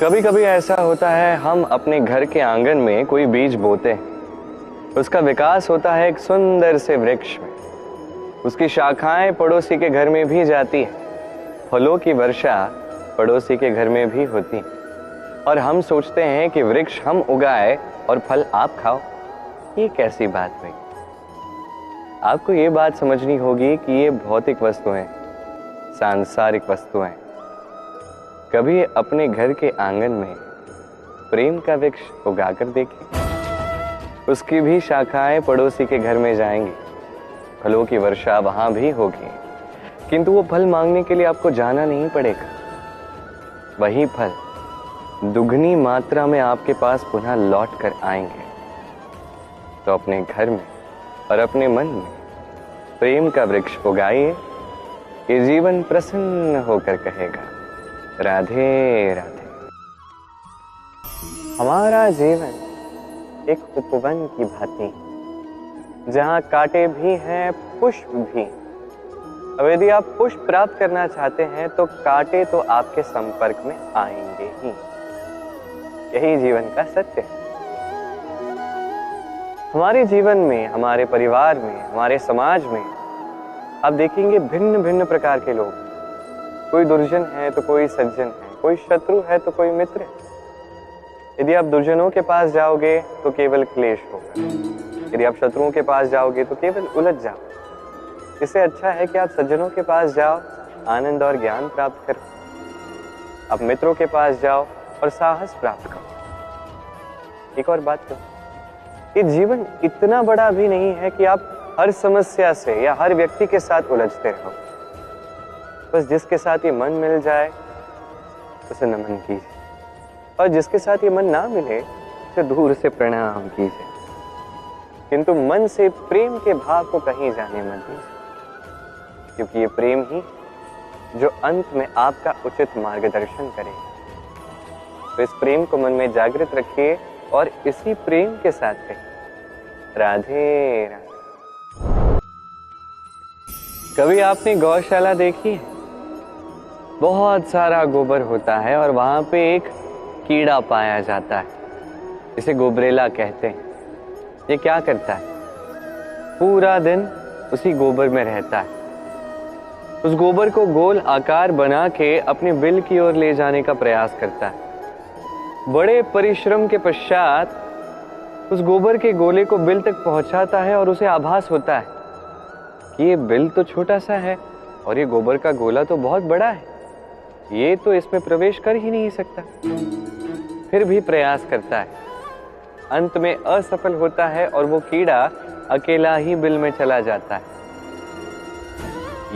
कभी कभी ऐसा होता है, हम अपने घर के आंगन में कोई बीज बोते हैं, उसका विकास होता है एक सुंदर से वृक्ष में। उसकी शाखाएं पड़ोसी के घर में भी जाती है, फलों की वर्षा पड़ोसी के घर में भी होती है, और हम सोचते हैं कि वृक्ष हम उगाए और फल आप खाओ। ये कैसी बात हुई? आपको ये बात समझनी होगी कि ये भौतिक वस्तुएं, सांसारिक वस्तुएं। कभी अपने घर के आंगन में प्रेम का वृक्ष उगाकर देखिए, उसकी भी शाखाएं पड़ोसी के घर में जाएंगी, फलों की वर्षा वहां भी होगी, किंतु वो फल मांगने के लिए आपको जाना नहीं पड़ेगा। वही फल दुगनी मात्रा में आपके पास पुनः लौट कर आएंगे। तो अपने घर में और अपने मन में प्रेम का वृक्ष उगाइए, ये जीवन प्रसन्न होकर कहेगा, राधे राधे। हमारा जीवन एक उपवन की भांति, जहां कांटे भी हैं, पुष्प भी। अब यदि आप पुष्प प्राप्त करना चाहते हैं तो कांटे तो आपके संपर्क में आएंगे ही। यही जीवन का सत्य है। हमारे जीवन में, हमारे परिवार में, हमारे समाज में आप देखेंगे भिन्न भिन्न प्रकार के लोग। कोई दुर्जन है तो कोई सज्जन है, कोई शत्रु है तो कोई मित्र है। यदि आप दुर्जनों के पास जाओगे तो केवल क्लेश होगा, यदि आप शत्रुओं के पास जाओगे तो केवल उलझ जाओगे। इससे अच्छा है कि आप सज्जनों के पास जाओ, आनंद और ज्ञान प्राप्त करो। आप मित्रों के पास जाओ और साहस प्राप्त करो। एक और बात करो, ये जीवन इतना बड़ा भी नहीं है कि आप हर समस्या से या हर व्यक्ति के साथ उलझते रहो। बस जिसके साथ ये मन मिल जाए उसे नमन कीजिए, और जिसके साथ ये मन ना मिले उसे दूर से प्रणाम कीजिए, किंतु मन से प्रेम के भाव को कहीं जाने मत दीजिए, क्योंकि ये प्रेम ही जो अंत में आपका उचित मार्गदर्शन करेगा। तो इस प्रेम को मन में जागृत रखिए और इसी प्रेम के साथ कहिए, राधे राधे। कभी आपने गौशाला देखी है? बहुत सारा गोबर होता है और वहां पे एक कीड़ा पाया जाता है, इसे गोबरेला कहते हैं। ये क्या करता है? पूरा दिन उसी गोबर में रहता है। उस गोबर को गोल आकार बना के अपने बिल की ओर ले जाने का प्रयास करता है। बड़े परिश्रम के पश्चात उस गोबर के गोले को बिल तक पहुंचाता है और उसे आभास होता है कि ये बिल तो छोटा सा है और ये गोबर का गोला तो बहुत बड़ा है, ये तो इसमें प्रवेश कर ही नहीं सकता। फिर भी प्रयास करता है, अंत में असफल होता है और वो कीड़ा अकेला ही बिल में चला जाता है।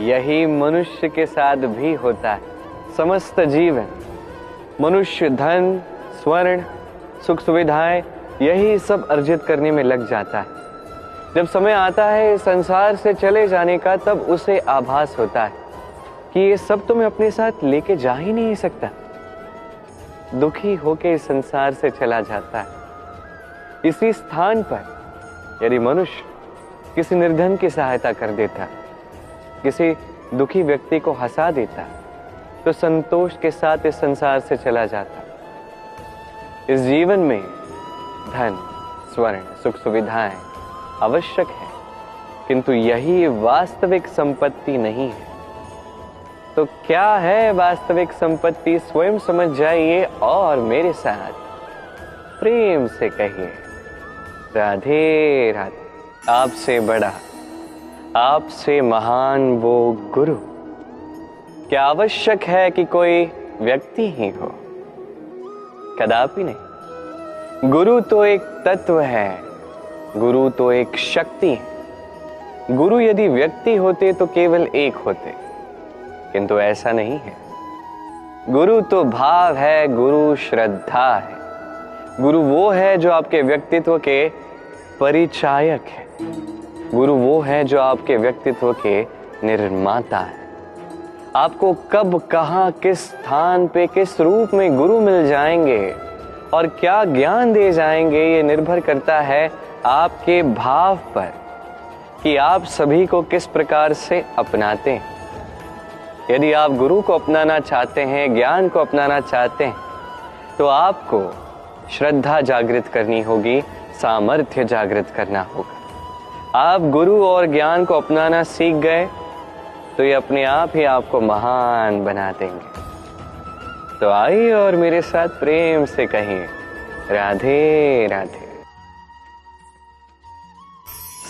यही मनुष्य के साथ भी होता है। समस्त जीवन, मनुष्य धन, स्वर्ण, सुख सुविधाएं, यही सब अर्जित करने में लग जाता है। जब समय आता है संसार से चले जाने का, तब उसे आभास होता है कि ये सब तो मैं अपने साथ लेके जा ही नहीं सकता। दुखी होके इस संसार से चला जाता है। इसी स्थान पर यदि मनुष्य किसी निर्धन की सहायता कर देता, किसी दुखी व्यक्ति को हंसा देता, तो संतोष के साथ इस संसार से चला जाता। इस जीवन में धन, स्वर्ण, सुख सुविधाएं आवश्यक है, किंतु यही वास्तविक संपत्ति नहीं है। तो क्या है वास्तविक संपत्ति? स्वयं समझ जाइए और मेरे साथ प्रेम से कहिए, राधे राधे। आपसे बड़ा, आपसे महान वो गुरु क्या आवश्यक है कि कोई व्यक्ति ही हो? कदापि नहीं। गुरु तो एक तत्व है, गुरु तो एक शक्ति है। गुरु यदि व्यक्ति होते तो केवल एक होते, किंतु ऐसा नहीं है। गुरु तो भाव है, गुरु श्रद्धा है। गुरु वो है जो आपके व्यक्तित्व के परिचायक है। गुरु वो है जो आपके व्यक्तित्व के निर्माता है। आपको कब, कहां, किस स्थान पे, किस रूप में गुरु मिल जाएंगे और क्या ज्ञान दे जाएंगे, ये निर्भर करता है आपके भाव पर कि आप सभी को किस प्रकार से अपनाते हैं। यदि आप गुरु को अपनाना चाहते हैं, ज्ञान को अपनाना चाहते हैं, तो आपको श्रद्धा जागृत करनी होगी, सामर्थ्य जागृत करना होगा। आप गुरु और ज्ञान को अपनाना सीख गए तो ये अपने आप ही आपको महान बना देंगे। तो आइए और मेरे साथ प्रेम से कहिए, राधे राधे।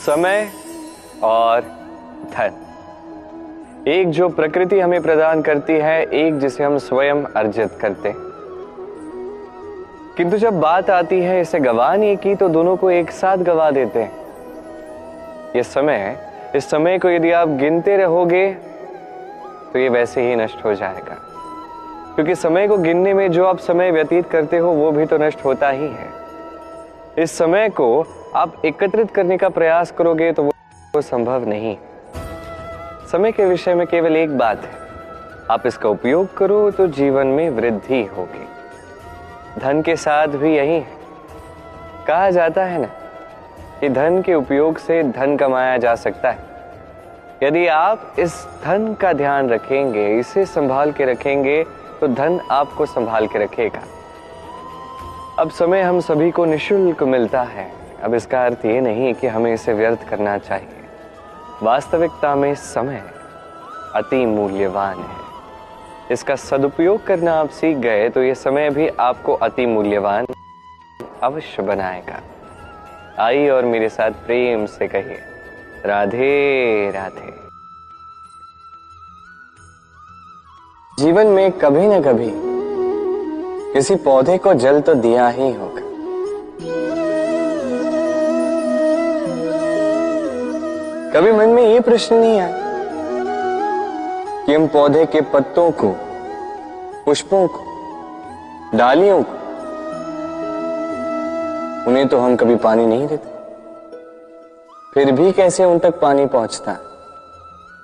समय और धन, एक जो प्रकृति हमें प्रदान करती है, एक जिसे हम स्वयं अर्जित करते हैं। किंतु जब बात आती है इसे गंवाने की तो दोनों को एक साथ गंवा देते हैं। इस समय को यदि आप गिनते रहोगे तो ये वैसे ही नष्ट हो जाएगा, क्योंकि समय को गिनने में जो आप समय व्यतीत करते हो वो भी तो नष्ट होता ही है। इस समय को आप एकत्रित करने का प्रयास करोगे तो वो संभव नहीं। समय के विषय में केवल एक बात है, आप इसका उपयोग करो तो जीवन में वृद्धि होगी। धन के साथ भी यही है। कहा जाता है ना कि धन के उपयोग से धन कमाया जा सकता है। यदि आप इस धन का ध्यान रखेंगे, इसे संभाल के रखेंगे, तो धन आपको संभाल के रखेगा। अब समय हम सभी को निःशुल्क मिलता है। अब इसका अर्थ ये नहीं कि हमें इसे व्यर्थ करना चाहिए। वास्तविकता में समय अति मूल्यवान है। इसका सदुपयोग करना आप सीख गए तो यह समय भी आपको अति मूल्यवान अवश्य बनाएगा। आइए और मेरे साथ प्रेम से कहिए, राधे राधे। जीवन में कभी न कभी किसी पौधे को जल तो दिया ही होगा। कभी मन में ये प्रश्न नहीं आया कि हम पौधे के पत्तों को, पुष्पों को, डालियों को, उन्हें तो हम कभी पानी नहीं देते, फिर भी कैसे उन तक पानी पहुंचता है,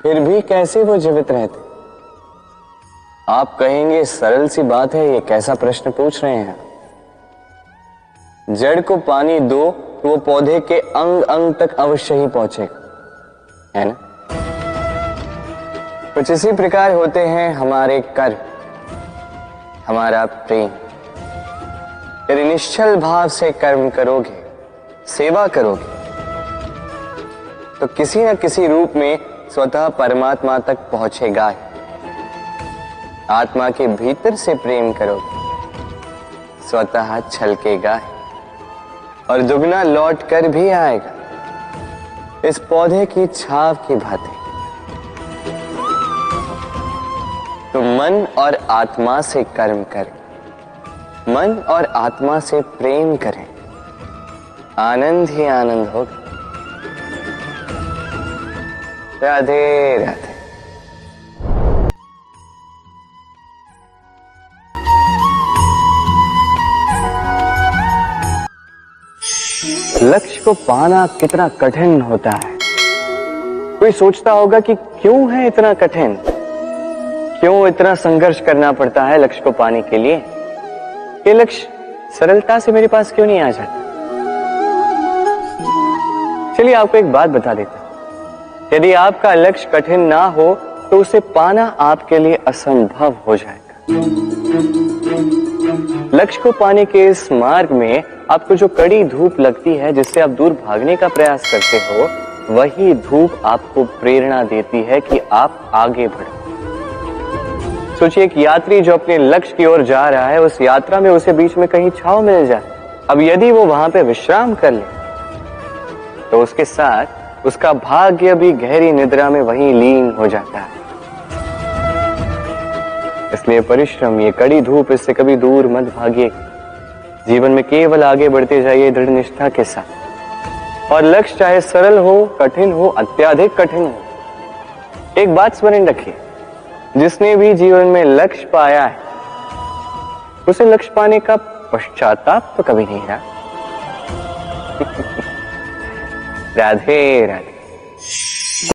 फिर भी कैसे वो जीवित रहते। आप कहेंगे सरल सी बात है, ये कैसा प्रश्न पूछ रहे हैं। जड़ को पानी दो तो वो पौधे के अंग अंग तक अवश्य ही पहुंचेगा, है ना। कुछ इसी प्रकार होते हैं हमारे कर्म, हमारा प्रेम। यदि निश्चल भाव से कर्म करोगे, सेवा करोगे, तो किसी न किसी रूप में स्वतः परमात्मा तक पहुंचेगा ही। आत्मा के भीतर से प्रेम करोगे, स्वतः छलकेगा ही और दुगना लौट कर भी आएगा, इस पौधे की छाव की भांति। तो मन और आत्मा से कर्म करें, मन और आत्मा से प्रेम करें, आनंद ही आनंद होगा। राधे राधे। लक्ष्य को पाना कितना कठिन होता है। कोई सोचता होगा कि क्यों है इतना कठिन, क्यों इतना संघर्ष करना पड़ता है लक्ष्य को पाने के लिए। ये लक्ष्य सरलता से मेरे पास क्यों नहीं आ जाता। चलिए आपको एक बात बता देता हूं, यदि आपका लक्ष्य कठिन ना हो तो उसे पाना आपके लिए असंभव हो जाएगा। लक्ष्य को पाने के इस मार्ग में आपको जो कड़ी धूप लगती है, जिससे आप दूर भागने का प्रयास करते हो, वही धूप आपको प्रेरणा देती है कि आप आगे बढ़ो। सोचिए एक यात्री जो अपने लक्ष्य की ओर जा रहा है, उस यात्रा में उसे बीच में कहीं छांव मिल जाए। अब यदि वो वहां पे विश्राम कर ले तो उसके साथ उसका भाग्य भी गहरी निद्रा में वहीं लीन हो जाता है। इसलिए परिश्रम, ये कड़ी धूप, इससे कभी दूर मत भागिए। जीवन में केवल आगे बढ़ते जाइए दृढ़ निष्ठा के साथ। और लक्ष्य चाहे सरल हो, कठिन हो, अत्याधिक कठिन हो, एक बात स्मरण रखिए, जिसने भी जीवन में लक्ष्य पाया है उसे लक्ष्य पाने का पश्चाताप तो कभी नहीं रहा। राधे राधे।